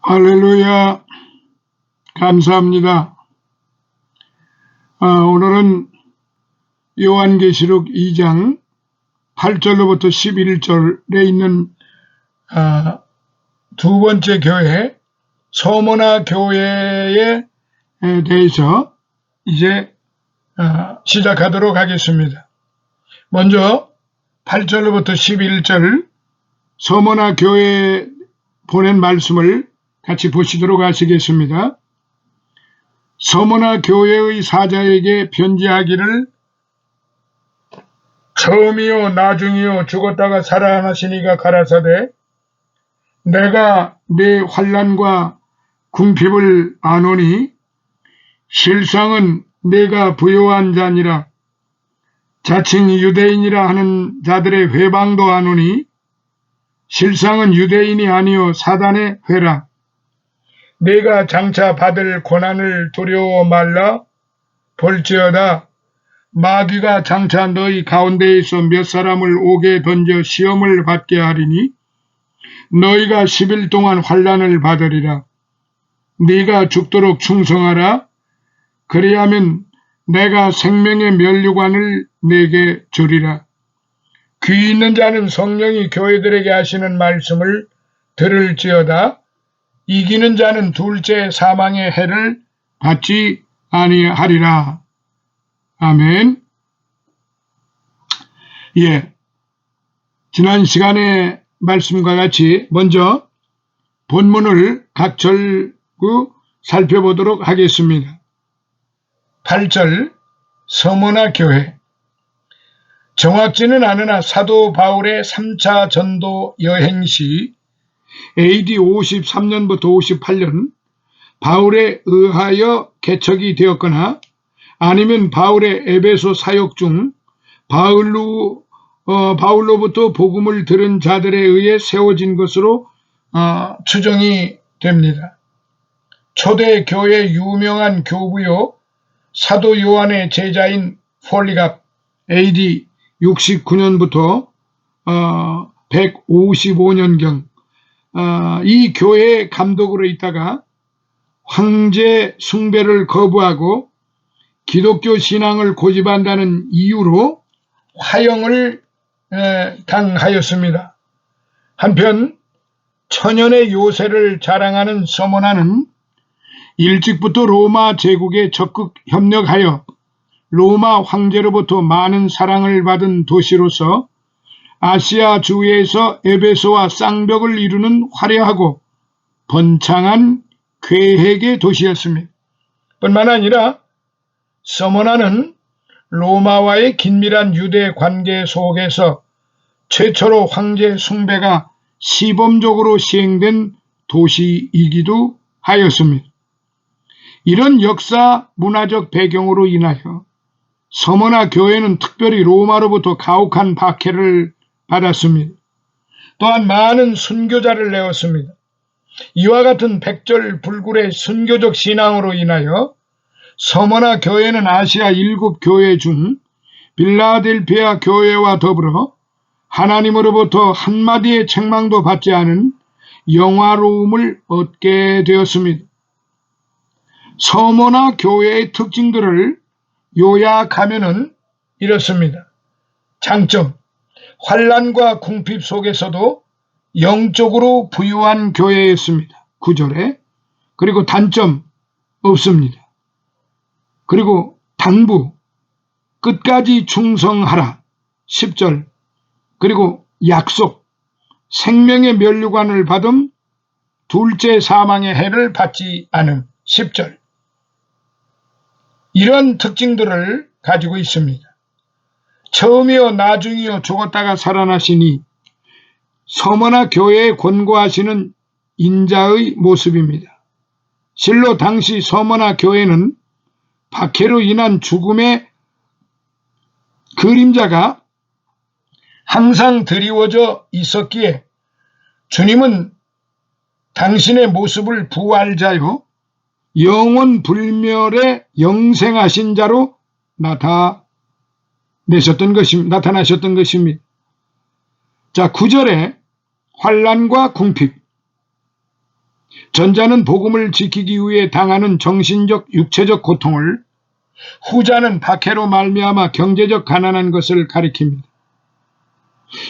할렐루야. 감사합니다. 오늘은 요한계시록 2장 8절로부터 11절에 있는 두 번째 교회, 서머나 교회에 대해서 이제 시작하도록 하겠습니다. 먼저 8절로부터 11절 서머나 교회에 보낸 말씀을 같이 보시도록 하시겠습니다. 서머나 교회의 사자에게 편지하기를, 처음이요 나중이요 죽었다가 살아나시니가 가라사대, 내가 네 환난과 궁핍을 아노니 실상은 내가 부요한 자니라. 자칭 유대인이라 하는 자들의 회방도 아노니 실상은 유대인이 아니요 사단의 회라. 내가 장차 받을 고난을 두려워 말라. 볼지어다 마귀가 장차 너희 가운데에서 몇 사람을 옥에 던져 시험을 받게 하리니 너희가 10일 동안 환난을 받으리라. 네가 죽도록 충성하라. 그리하면 내가 생명의 면류관을 네게 주리라. 귀 있는 자는 성령이 교회들에게 하시는 말씀을 들을지어다. 이기는 자는 둘째 사망의 해를 받지 아니하리라. 아멘. 지난 시간의 말씀과 같이 먼저 본문을 각 절구 살펴보도록 하겠습니다. 8절 서머나 교회. 정확지는 않으나 사도 바울의 3차 전도 여행 시 AD 53년부터 58년 바울에 의하여 개척이 되었거나 아니면 바울의 에베소 사역 중 바울로부터 복음을 들은 자들에 의해 세워진 것으로 추정이 됩니다. 초대 교회 유명한 교부요 사도 요한의 제자인 폴리갑 AD 69년부터 155년경 이 교회의 감독으로 있다가 황제 숭배를 거부하고 기독교 신앙을 고집한다는 이유로 화형을 당하였습니다. 한편 천연의 요새를 자랑하는 서머나는 일찍부터 로마 제국에 적극 협력하여 로마 황제로부터 많은 사랑을 받은 도시로서 아시아 주위에서 에베소와 쌍벽을 이루는 화려하고 번창한 계획의 도시였습니다. 뿐만 아니라 서머나는 로마와의 긴밀한 유대 관계 속에서 최초로 황제 숭배가 시범적으로 시행된 도시이기도 하였습니다. 이런 역사 문화적 배경으로 인하여 서머나 교회는 특별히 로마로부터 가혹한 박해를 받았습니다. 또한 많은 순교자를 내었습니다. 이와 같은 백절불굴의 순교적 신앙으로 인하여 서머나 교회는 아시아 7교회 중 빌라델피아 교회와 더불어 하나님으로부터 한마디의 책망도 받지 않은 영화로움을 얻게 되었습니다. 서머나 교회의 특징들을 요약하면은 이렇습니다. 장점, 환난과 궁핍 속에서도 영적으로 부유한 교회였습니다. 9절에. 그리고 단점 없습니다. 그리고 당부, 끝까지 충성하라. 10절. 그리고 약속, 생명의 면류관을 받음, 둘째 사망의 해를 받지 않음. 10절. 이런 특징들을 가지고 있습니다. 처음이요 나중이요 죽었다가 살아나시니 서머나 교회에 권고하시는 인자의 모습입니다. 실로 당시 서머나 교회는 박해로 인한 죽음의 그림자가 항상 드리워져 있었기에 주님은 당신의 모습을 부활자요 영원 불멸의 영생하신 자로 나타나셨던 것입니다. 자, 9절에 환난과 궁핍. 전자는 복음을 지키기 위해 당하는 정신적, 육체적 고통을, 후자는 박해로 말미암아 경제적 가난한 것을 가리킵니다.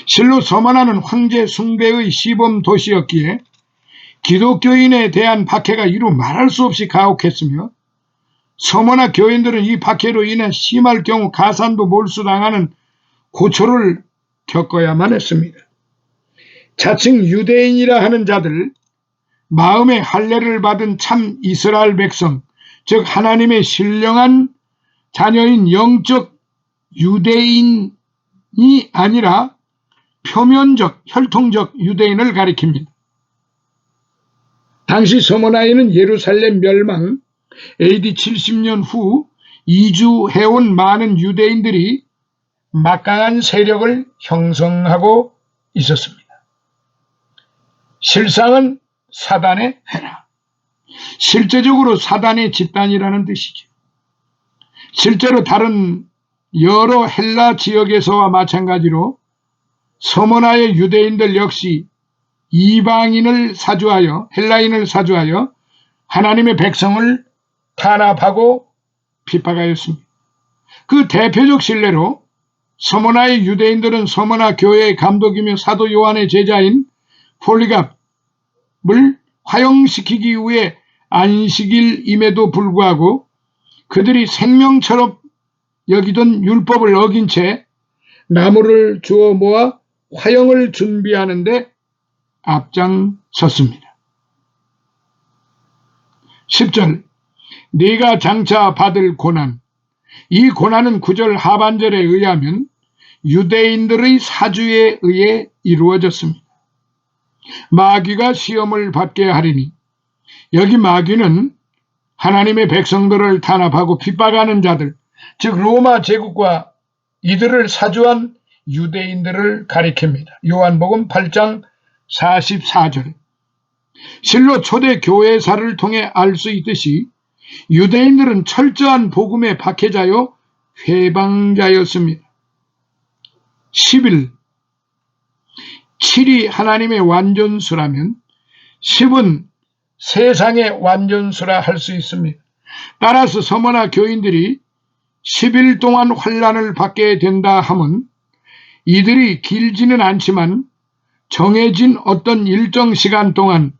실로 서머나는 황제 숭배의 시범 도시였기에 기독교인에 대한 박해가 이루 말할 수 없이 가혹했으며, 서머나 교인들은 이 박해로 인해 심할 경우 가산도 몰수당하는 고초를 겪어야만 했습니다. 자칭 유대인이라 하는 자들, 마음의 할례를 받은 참 이스라엘 백성, 즉 하나님의 신령한 자녀인 영적 유대인이 아니라 표면적, 혈통적 유대인을 가리킵니다. 당시 서머나에는 예루살렘 멸망, AD 70년 후 이주해온 많은 유대인들이 막강한 세력을 형성하고 있었습니다. 실상은 사단의 해라. 실제적으로 사단의 집단이라는 뜻이죠. 실제로 다른 여러 헬라 지역에서와 마찬가지로 서머나의 유대인들 역시 이방인을 사주하여, 헬라인을 사주하여 하나님의 백성을 탄압하고 핍박하였습니다. 그 대표적 실례로 서머나의 유대인들은 서머나 교회의 감독이며 사도 요한의 제자인 폴리갑을 화형시키기 위해 안식일임에도 불구하고 그들이 생명처럼 여기던 율법을 어긴 채 나무를 주워 모아 화형을 준비하는데 앞장섰습니다. 10절, 네가 장차 받을 고난. 이 고난은 9절 하반절에 의하면 유대인들의 사주에 의해 이루어졌습니다. 마귀가 시험을 받게 하리니, 여기 마귀는 하나님의 백성들을 탄압하고 핍박하는 자들, 즉 로마 제국과 이들을 사주한 유대인들을 가리킵니다. 요한복음 8장 44절. 실로 초대 교회사를 통해 알 수 있듯이 유대인들은 철저한 복음의 박해자요 회방자였습니다. 11. 7이 하나님의 완전수라면 10은 세상의 완전수라 할 수 있습니다. 따라서 서머나 교인들이 10일 동안 환난을 받게 된다 함은 이들이 길지는 않지만 정해진 어떤 일정 시간 동안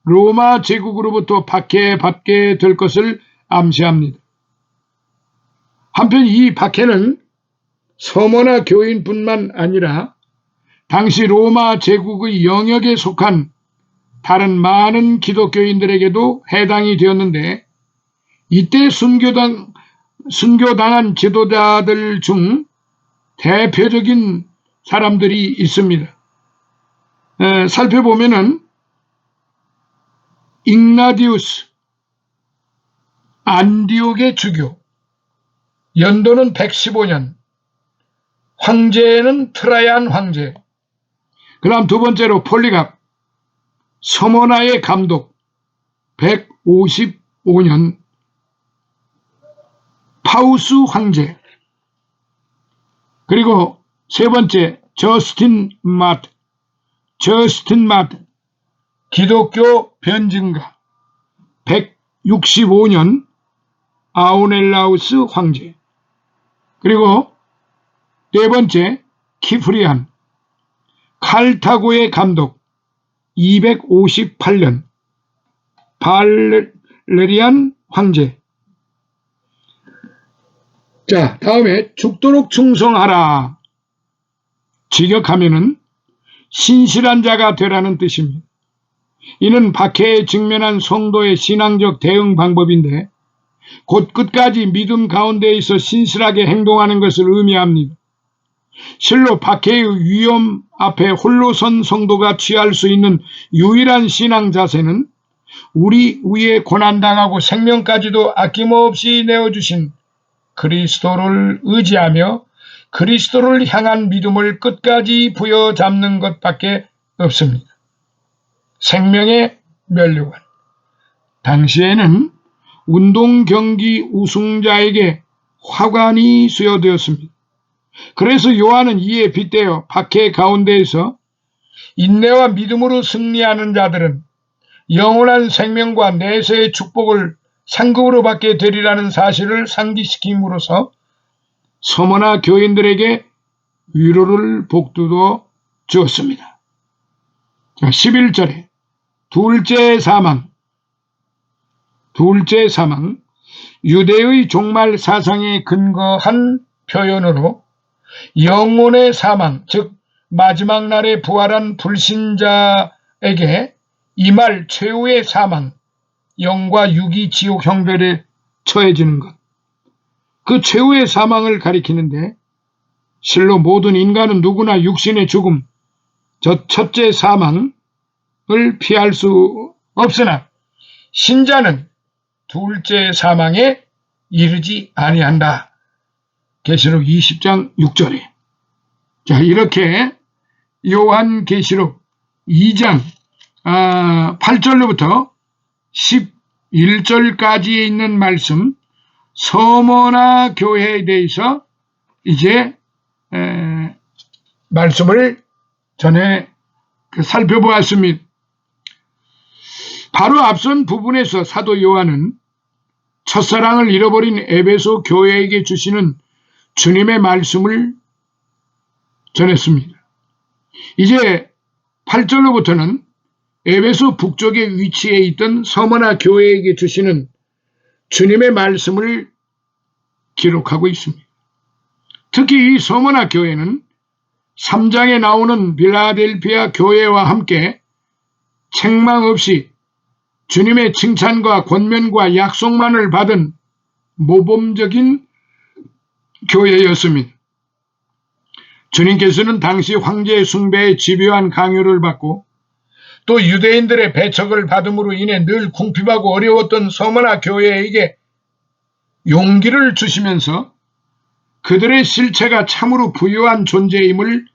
로마 제국으로부터 박해받게 될 것을 암시합니다. 한편 이 박해는 서머나 교인뿐만 아니라 당시 로마 제국의 영역에 속한 다른 많은 기독교인들에게도 해당이 되었는데, 이때 순교당한 지도자들 중 대표적인 사람들이 있습니다. 살펴보면은 ignatius, 안디옥의 주교, 연도는 115년, 황제는 트라이안 황제, 그 다음 두 번째로 폴리갑, 서머나의 감독, 155년, 파우스 황제, 그리고 세 번째 저스틴 마트, 기독교 변증가, 165년 아우넬라우스 황제, 그리고 네 번째 키프리안, 칼타고의 감독, 258년 발레리안 황제. 자, 다음에 죽도록 충성하라. 직역하면은 신실한 자가 되라는 뜻입니다. 이는 박해에 직면한 성도의 신앙적 대응 방법인데, 곧 끝까지 믿음 가운데 있어 신실하게 행동하는 것을 의미합니다. 실로 박해의 위험 앞에 홀로 선 성도가 취할 수 있는 유일한 신앙 자세는 우리 위에 고난당하고 생명까지도 아낌없이 내어주신 그리스도를 의지하며 그리스도를 향한 믿음을 끝까지 부여잡는 것밖에 없습니다. 생명의 면류관. 당시에는 운동 경기 우승자에게 화관이 수여되었습니다. 그래서 요한은 이에 빗대어 박해 가운데에서 인내와 믿음으로 승리하는 자들은 영원한 생명과 내세의 축복을 상급으로 받게 되리라는 사실을 상기시킴으로써 서머나 교인들에게 위로를 복두어 주었습니다. 자, 11절에 둘째 사망. 유대의 종말 사상에 근거한 표현으로 영혼의 사망, 즉 마지막 날에 부활한 불신자에게 이 말 최후의 사망, 영과 육이 지옥 형벌에 처해지는 것, 그 최후의 사망을 가리키는데, 실로 모든 인간은 누구나 육신의 죽음, 저 첫째 사망을 피할 수 없으나 신자는 둘째 사망에 이르지 아니한다. 계시록 20장 6절에. 자, 이렇게 요한계시록 2장 8절로부터 11절까지에 있는 말씀, 서머나 교회에 대해서 이제 말씀을 전에 살펴보았습니다. 바로 앞선 부분에서 사도 요한은 첫사랑을 잃어버린 에베소 교회에게 주시는 주님의 말씀을 전했습니다. 이제 8절로부터는 에베소 북쪽에 위치해 있던 서머나 교회에게 주시는 주님의 말씀을 기록하고 있습니다. 특히 이 서머나 교회는 3장에 나오는 빌라델피아 교회와 함께 책망 없이 주님의 칭찬과 권면과 약속만을 받은 모범적인 교회였습니다. 주님께서는 당시 황제 숭배의 집요한 강요를 받고 또 유대인들의 배척을 받음으로 인해 늘 궁핍하고 어려웠던 서머나 교회에게 용기를 주시면서 그들의 실체가 참으로 부유한 존재임을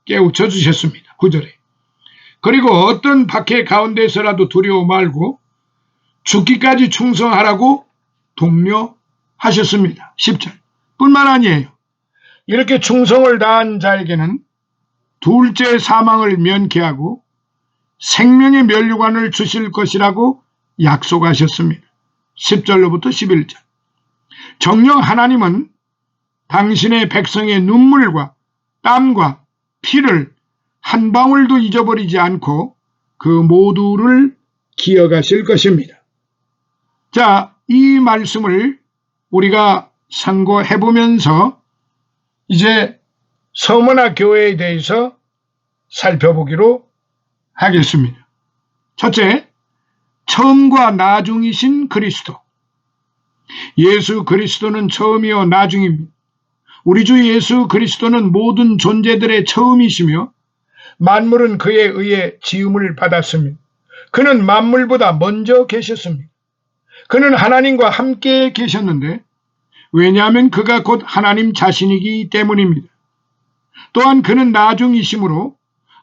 깨우쳐 주셨습니다. 9절에. 그리고 어떤 박해 가운데서라도 두려워 말고 죽기까지 충성하라고 독려하셨습니다. 10절. 뿐만 아니에요. 이렇게 충성을 다한 자에게는 둘째 사망을 면케하고 생명의 면류관을 주실 것이라고 약속하셨습니다. 10절로부터 11절. 정녕 하나님은 당신의 백성의 눈물과 땀과 피를 한 방울도 잊어버리지 않고 그 모두를 기억하실 것입니다. 자, 이 말씀을 우리가 상고해보면서 이제 서머나 교회에 대해서 살펴보기로 하겠습니다. 첫째, 처음과 나중이신 그리스도. 예수 그리스도는 처음이요 나중입니다. 우리 주 예수 그리스도는 모든 존재들의 처음이시며 만물은 그에 의해 지음을 받았습니다. 그는 만물보다 먼저 계셨습니다. 그는 하나님과 함께 계셨는데 왜냐하면 그가 곧 하나님 자신이기 때문입니다. 또한 그는 나중이시므로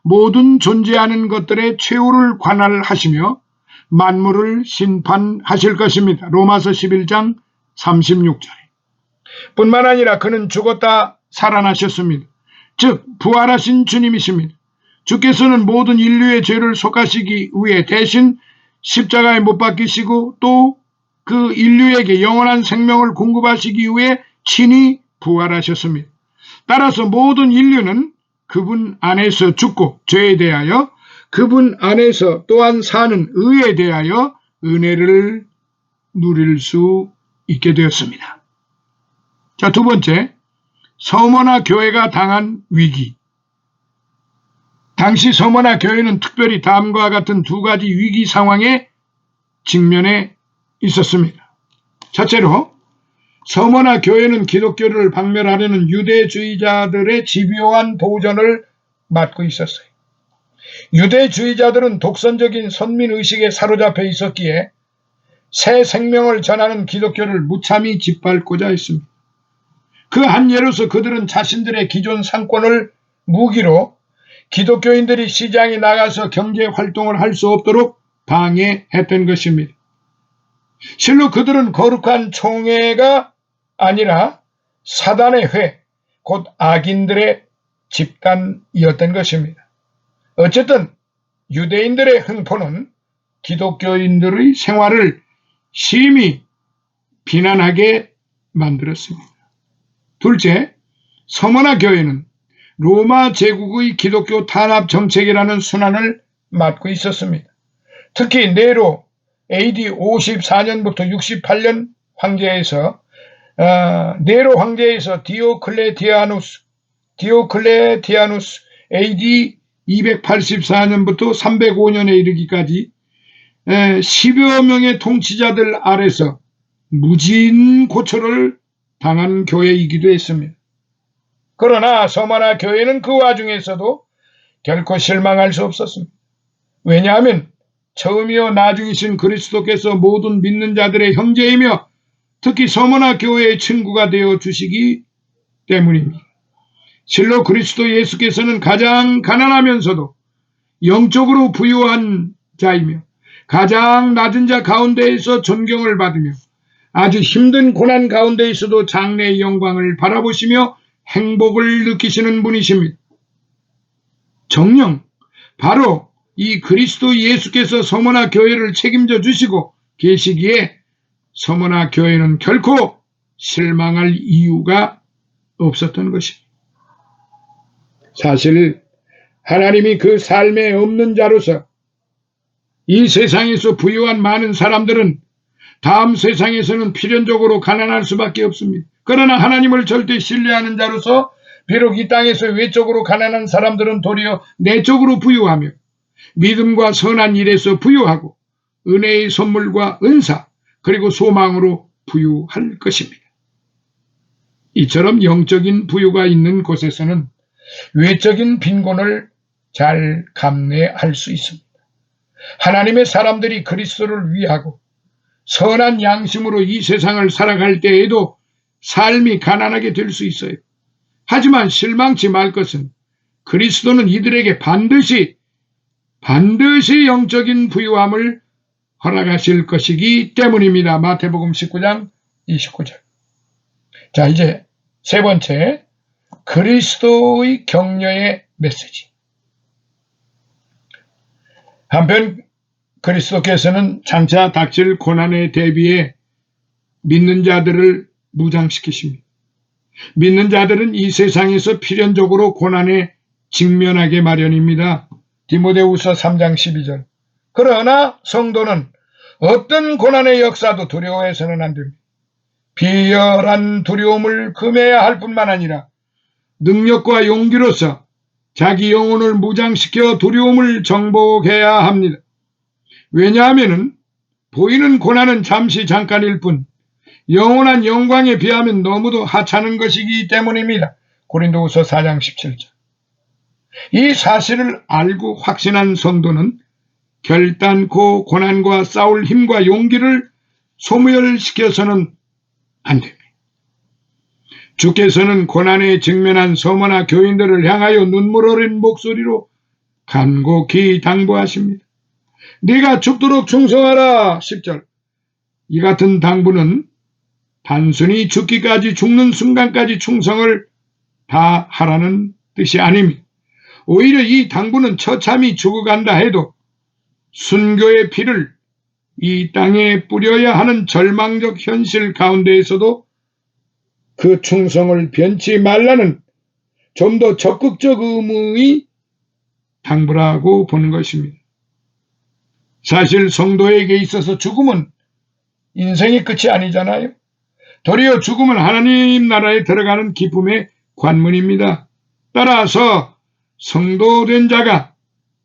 모든 존재하는 것들의 최후를 관할하시며 만물을 심판하실 것입니다. 로마서 11장 36절에. 뿐만 아니라 그는 죽었다 살아나셨습니다. 즉 부활하신 주님이십니다. 주께서는 모든 인류의 죄를 속하시기 위해 대신 십자가에 못 박히시고 또 그 인류에게 영원한 생명을 공급하시기 위해 친히 부활하셨습니다. 따라서 모든 인류는 그분 안에서 죽고 죄에 대하여 그분 안에서 또한 사는 의에 대하여 은혜를 누릴 수 있게 되었습니다. 자, 두 번째, 서머나 교회가 당한 위기. 당시 서머나 교회는 특별히 다음과 같은 두 가지 위기 상황에 직면해 있었습니다. 첫째로, 서머나 교회는 기독교를 박멸하려는 유대주의자들의 집요한 도전을 맞고 있었어요. 유대주의자들은 독선적인 선민의식에 사로잡혀 있었기에 새 생명을 전하는 기독교를 무참히 짓밟고자 했습니다. 그 한 예로서 그들은 자신들의 기존 상권을 무기로 기독교인들이 시장에 나가서 경제활동을 할 수 없도록 방해했던 것입니다. 실로 그들은 거룩한 총회가 아니라 사단의 회, 곧 악인들의 집단이었던 것입니다. 어쨌든 유대인들의 횡포는 기독교인들의 생활을 심히 비난하게 만들었습니다. 둘째, 서머나 교회는 로마 제국의 기독교 탄압 정책이라는 순환을 맡고 있었습니다. 특히 네로 AD 54년부터 68년 황제에서 네로 황제에서 디오클레티아누스 AD 284년부터 305년에 이르기까지 10여 명의 통치자들 아래서 무진고초를 당한 교회이기도 했습니다. 그러나 서머나 교회는 그 와중에서도 결코 실망할 수 없었습니다. 왜냐하면 처음이요 나중이신 그리스도께서 모든 믿는 자들의 형제이며 특히 서머나 교회의 친구가 되어 주시기 때문입니다. 실로 그리스도 예수께서는 가장 가난하면서도 영적으로 부유한 자이며 가장 낮은 자 가운데에서 존경을 받으며 아주 힘든 고난 가운데에서도 장래의 영광을 바라보시며 행복을 느끼시는 분이십니다. 정녕 바로 이 그리스도 예수께서 서머나 교회를 책임져 주시고 계시기에 서머나 교회는 결코 실망할 이유가 없었던 것입니다. 사실 하나님이 그 삶에 없는 자로서 이 세상에서 부유한 많은 사람들은 다음 세상에서는 필연적으로 가난할 수밖에 없습니다. 그러나 하나님을 절대 신뢰하는 자로서 비록 이 땅에서 외적으로 가난한 사람들은 도리어 내적으로 부유하며 믿음과 선한 일에서 부유하고 은혜의 선물과 은사 그리고 소망으로 부유할 것입니다. 이처럼 영적인 부유가 있는 곳에서는 외적인 빈곤을 잘 감내할 수 있습니다. 하나님의 사람들이 그리스도를 위하고 선한 양심으로 이 세상을 살아갈 때에도 삶이 가난하게 될 수 있어요. 하지만 실망치 말 것은 그리스도는 이들에게 반드시 영적인 부유함을 허락하실 것이기 때문입니다. 마태복음 19장 29절. 자, 이제 세 번째, 그리스도의 격려의 메시지. 한편 그리스도께서는 장차 닥칠 고난에 대비해 믿는 자들을 무장시키십니다. 믿는 자들은 이 세상에서 필연적으로 고난에 직면하게 마련입니다. 디모데후서 3장 12절. 그러나 성도는 어떤 고난의 역사도 두려워해서는 안 됩니다. 비열한 두려움을 금해야 할 뿐만 아니라 능력과 용기로서 자기 영혼을 무장시켜 두려움을 정복해야 합니다. 왜냐하면 보이는 고난은 잠시 잠깐일 뿐 영원한 영광에 비하면 너무도 하찮은 것이기 때문입니다. 고린도후서 4장 17절. 이 사실을 알고 확신한 성도는 결단코 고난과 싸울 힘과 용기를 소멸시켜서는 안 됩니다. 주께서는 고난에 직면한 서머나 교인들을 향하여 눈물 어린 목소리로 간곡히 당부하십니다. 네가 죽도록 충성하라. 10절. 이 같은 당부는 단순히 죽기까지 죽는 순간까지 충성을 다 하라는 뜻이 아닙니다. 오히려 이 당부는 처참히 죽어간다 해도 순교의 피를 이 땅에 뿌려야 하는 절망적 현실 가운데에서도 그 충성을 변치 말라는 좀 더 적극적 의무의 당부라고 보는 것입니다. 사실 성도에게 있어서 죽음은 인생의 끝이 아니잖아요. 도리어 죽음은 하나님 나라에 들어가는 기쁨의 관문입니다. 따라서 성도된 자가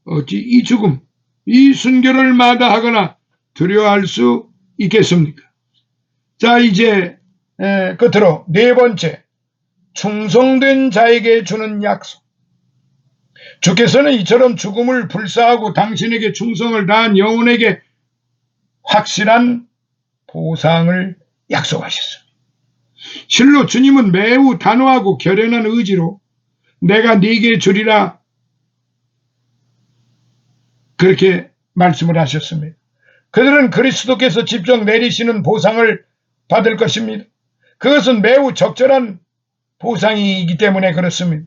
어찌 이 죽음, 이 순교를 마다하거나 두려워할 수 있겠습니까? 자, 이제 끝으로 네 번째, 충성된 자에게 주는 약속. 주께서는 이처럼 죽음을 불사하고 당신에게 충성을 다한 영혼에게 확실한 보상을 약속하셨습니다. 실로 주님은 매우 단호하고 결연한 의지로 내가 네게 주리라 그렇게 말씀을 하셨습니다. 그들은 그리스도께서 직접 내리시는 보상을 받을 것입니다. 그것은 매우 적절한 보상이기 때문에 그렇습니다.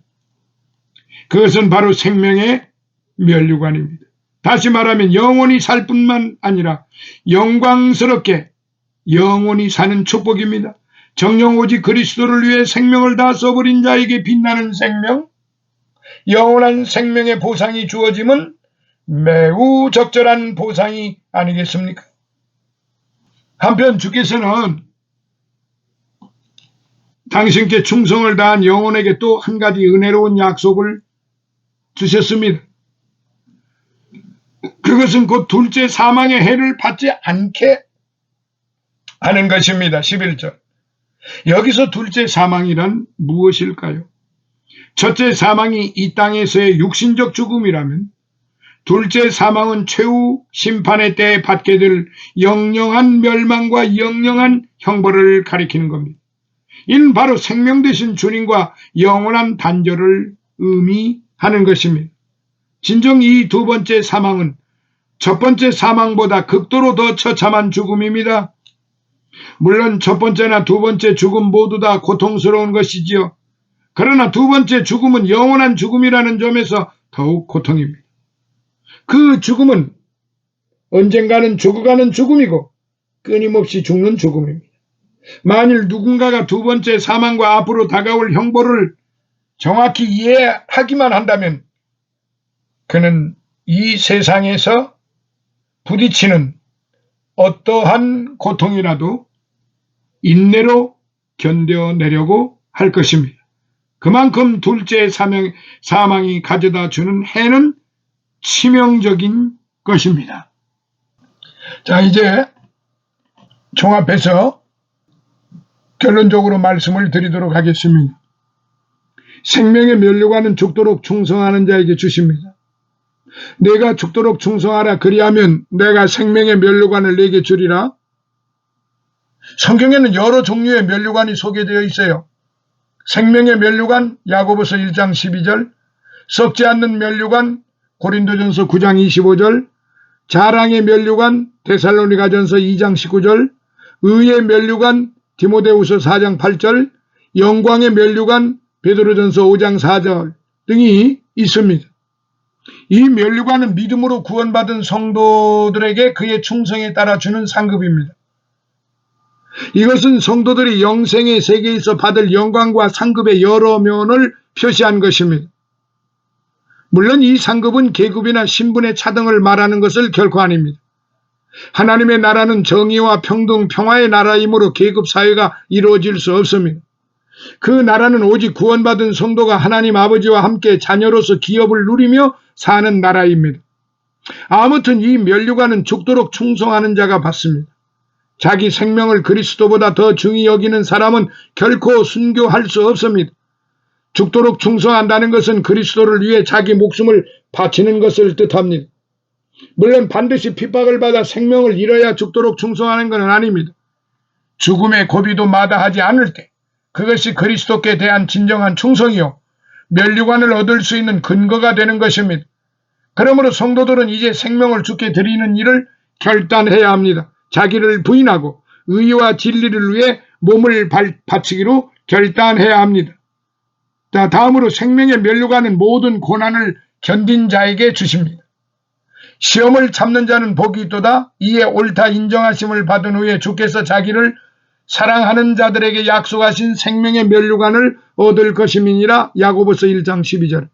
그것은 바로 생명의 면류관입니다. 다시 말하면 영원히 살 뿐만 아니라 영광스럽게 영원히 사는 축복입니다. 정녕 오직 그리스도를 위해 생명을 다 써버린 자에게 빛나는 생명, 영원한 생명의 보상이 주어짐은 매우 적절한 보상이 아니겠습니까? 한편 주께서는 당신께 충성을 다한 영혼에게 또 한 가지 은혜로운 약속을 주셨습니다. 그것은 곧 둘째 사망의 해를 받지 않게 하는 것입니다. 11절. 여기서 둘째 사망이란 무엇일까요? 첫째 사망이 이 땅에서의 육신적 죽음이라면 둘째 사망은 최후 심판의 때에 받게 될 영영한 멸망과 영영한 형벌을 가리키는 겁니다. 이는 바로 생명 되신 주님과 영원한 단절을 의미하는 것입니다. 진정 이 두 번째 사망은 첫 번째 사망보다 극도로 더 처참한 죽음입니다. 물론 첫 번째나 두 번째 죽음 모두 다 고통스러운 것이지요. 그러나 두 번째 죽음은 영원한 죽음이라는 점에서 더욱 고통입니다. 그 죽음은 언젠가는 죽어가는 죽음이고 끊임없이 죽는 죽음입니다. 만일 누군가가 두 번째 사망과 앞으로 다가올 형벌을 정확히 이해하기만 한다면 그는 이 세상에서 부딪히는 어떠한 고통이라도 인내로 견뎌내려고 할 것입니다. 그만큼 둘째 사망이 가져다 주는 해는 치명적인 것입니다. 자, 이제 종합해서 결론적으로 말씀을 드리도록 하겠습니다. 생명의 면류관은 죽도록 충성하는 자에게 주십니다. 내가 죽도록 충성하라 그리하면 내가 생명의 면류관을 내게 주리라. 성경에는 여러 종류의 면류관이 소개되어 있어요. 생명의 면류관 야고보서 1장 12절, 썩지 않는 면류관 고린도전서 9장 25절, 자랑의 면류관 데살로니가전서 2장 19절, 의의 면류관 디모데후서 4장 8절, 영광의 면류관 베드로전서 5장 4절 등이 있습니다. 이 면류관은 믿음으로 구원받은 성도들에게 그의 충성에 따라 주는 상급입니다. 이것은 성도들이 영생의 세계에서 받을 영광과 상급의 여러 면을 표시한 것입니다. 물론 이 상급은 계급이나 신분의 차등을 말하는 것을 결코 아닙니다. 하나님의 나라는 정의와 평등, 평화의 나라이므로 계급 사회가 이루어질 수 없습니다. 그 나라는 오직 구원받은 성도가 하나님 아버지와 함께 자녀로서 기업을 누리며 사는 나라입니다. 아무튼 이 면류관은 죽도록 충성하는 자가 받습니다. 자기 생명을 그리스도보다 더 중히 여기는 사람은 결코 순교할 수 없습니다. 죽도록 충성한다는 것은 그리스도를 위해 자기 목숨을 바치는 것을 뜻합니다. 물론 반드시 핍박을 받아 생명을 잃어야 죽도록 충성하는 것은 아닙니다. 죽음의 고비도 마다하지 않을 때 그것이 그리스도께 대한 진정한 충성이요 면류관을 얻을 수 있는 근거가 되는 것입니다. 그러므로 성도들은 이제 생명을 주께 드리는 일을 결단해야 합니다. 자기를 부인하고 의와 진리를 위해 몸을 바치기로 결단해야 합니다. 자, 다음으로 생명의 면류관은 모든 고난을 견딘 자에게 주십니다. 시험을 참는 자는 복이 있도다. 이에 옳다 인정하심을 받은 후에 주께서 자기를 사랑하는 자들에게 약속하신 생명의 면류관을 얻을 것임이니라. 야고보서 1장 12절.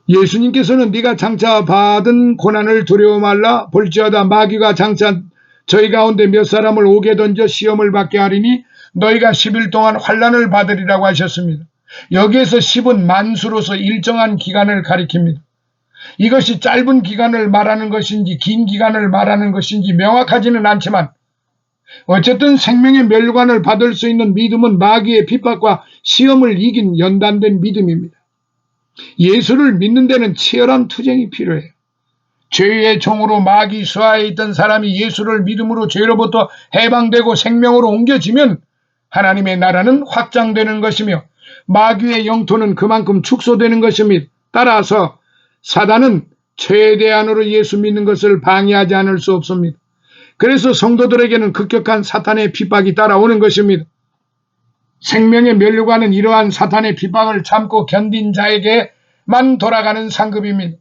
예수님께서는 네가 장차 받은 고난을 두려워 말라. 볼지어다 마귀가 장차 저희 가운데 몇 사람을 옥에 던져 시험을 받게 하리니 너희가 10일 동안 환난을 받으리라고 하셨습니다. 여기에서 10은 만수로서 일정한 기간을 가리킵니다. 이것이 짧은 기간을 말하는 것인지 긴 기간을 말하는 것인지 명확하지는 않지만 어쨌든 생명의 면류관을 받을 수 있는 믿음은 마귀의 핍박과 시험을 이긴 연단된 믿음입니다. 예수를 믿는 데는 치열한 투쟁이 필요해요. 죄의 종으로 마귀 수하에 있던 사람이 예수를 믿음으로 죄로부터 해방되고 생명으로 옮겨지면 하나님의 나라는 확장되는 것이며 마귀의 영토는 그만큼 축소되는 것입니다. 따라서 사단은 최대한으로 예수 믿는 것을 방해하지 않을 수 없습니다. 그래서 성도들에게는 급격한 사탄의 핍박이 따라오는 것입니다. 생명의 면류관은 이러한 사탄의 핍박을 참고 견딘 자에게만 돌아가는 상급입니다.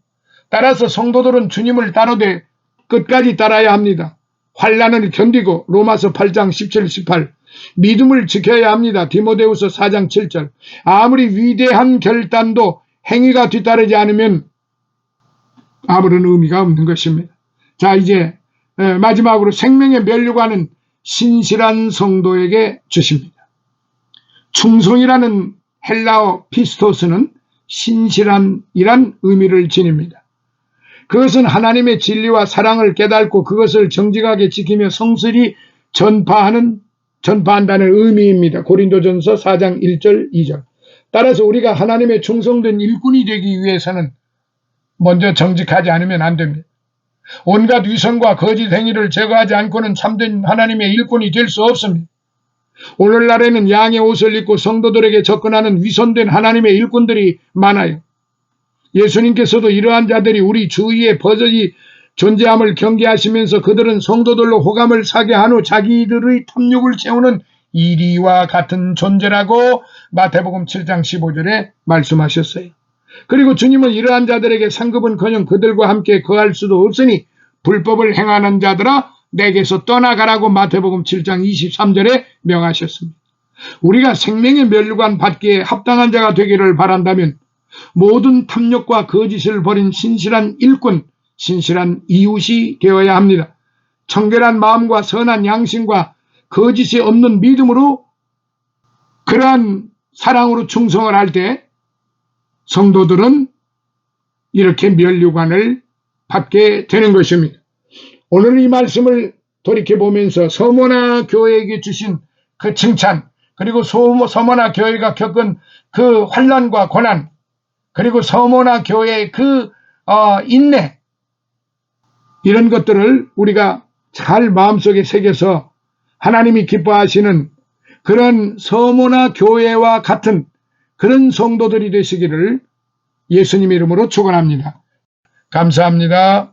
따라서 성도들은 주님을 따르되 끝까지 따라야 합니다. 환난을 견디고 로마서 8장 17, 18 믿음을 지켜야 합니다. 디모데후서 4장 7절 아무리 위대한 결단도 행위가 뒤따르지 않으면 아무런 의미가 없는 것입니다. 자, 이제 마지막으로 생명의 면류관은 신실한 성도에게 주십니다. 충성이라는 헬라어 피스토스는 신실함이란 의미를 지닙니다. 그것은 하나님의 진리와 사랑을 깨닫고 그것을 정직하게 지키며 성실히 전파한다는 의미입니다. 고린도전서 4장 1절 2절 따라서 우리가 하나님의 충성된 일꾼이 되기 위해서는 먼저 정직하지 않으면 안 됩니다. 온갖 위선과 거짓 행위를 제거하지 않고는 참된 하나님의 일꾼이 될 수 없습니다. 오늘날에는 양의 옷을 입고 성도들에게 접근하는 위선된 하나님의 일꾼들이 많아요. 예수님께서도 이러한 자들이 우리 주위에 버젓이 존재함을 경계하시면서 그들은 성도들로 호감을 사게 한 후 자기들의 탐욕을 채우는 이리와 같은 존재라고 마태복음 7장 15절에 말씀하셨어요. 그리고 주님은 이러한 자들에게 상급은커녕 그들과 함께 거할 수도 없으니 불법을 행하는 자들아 내게서 떠나가라고 마태복음 7장 23절에 명하셨습니다. 우리가 생명의 면류관 받기에 합당한 자가 되기를 바란다면 모든 탐욕과 거짓을 버린 신실한 일꾼, 신실한 이웃이 되어야 합니다. 청결한 마음과 선한 양심과 거짓이 없는 믿음으로 그러한 사랑으로 충성을 할 때 성도들은 이렇게 면류관을 받게 되는 것입니다. 오늘 이 말씀을 돌이켜보면서 서머나 교회에게 주신 그 칭찬, 그리고 서머나 교회가 겪은 그 환난과 고난, 그리고 서머나 교회의 그 인내, 이런 것들을 우리가 잘 마음속에 새겨서 하나님이 기뻐하시는 그런 서머나 교회와 같은 그런 성도들이 되시기를 예수님 이름으로 축원합니다. 감사합니다.